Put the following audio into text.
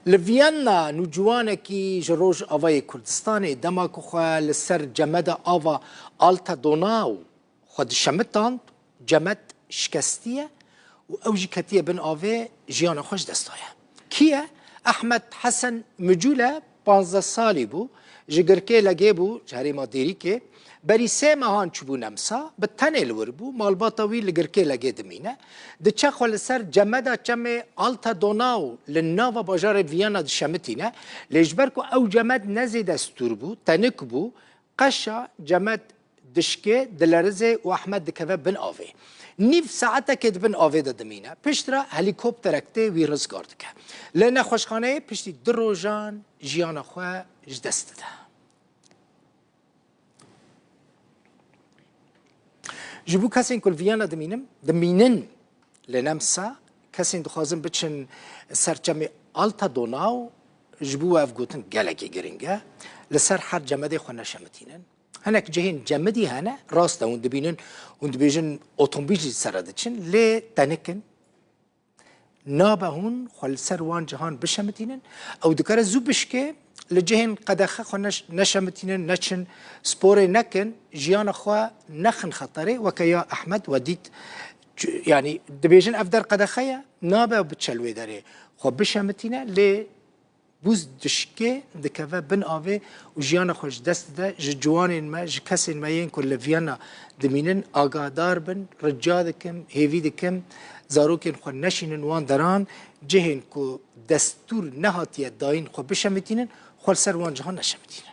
لفيانا نوجوانا كي جروج أفاي كردستاني دماغ خوا لسر جمد آفا آلتا دوناو خود شمتان جمد شكستية وأوجي كتية بن آفي جيانا خوش دستايا كيه أحمد حسن مجولة 15 سالي بو جگرکه لگه بو جهری ما دیری که بری سه ماهان چوبو نمسا به تنه لور بو مالباتاوی لگرکه لگه دمینه ده چه خال سر جمده چمه آلتا دوناو لناوا باجار ویانا دشمتینه لیجبر کو او جمد نزی دستور بو تنک بو قشا جمد دشکه دلرزه و احمد دکوه بن آوه نیف ساعته که بن آوه دمینه پشترا هلیکوپترکته وی رزگار دکه لنه خوشخانه پشتی دروجان جیان خواه جدست ده جبو کسین کل ویانا دمینن لنمسا کسین دخوازم بچن سرچم آلتا دوناو جبو اف گوتن گلکی گرنگه لسر هر جمده خو نشمتینن هناك جهين جمدي هنا راسته وندبينن وندبيجن اوتومبيل سردتشن لي تنكن نابهون خل سروان جهان بشمتينن او دكار زوبشكه لجهين قدخه خو نشمتينن نچن سبوري نكن جيان خو نخن خطري وكيا احمد وديت يعني دبيجن افدر قدخه نابه بتشلوي داري خو بشمتينه لي بوز دشکه دکوه بن آوه و جیان خوش دست ده جوانین ما کسین ما ین کل ویانا دمینن آگادار بن رجا دکم هیوی دکم زاروکین خو نشینن وان دران جهین کو دستور نهاتیه داین خو بشمتینن خو سر وان جهان نشمتینن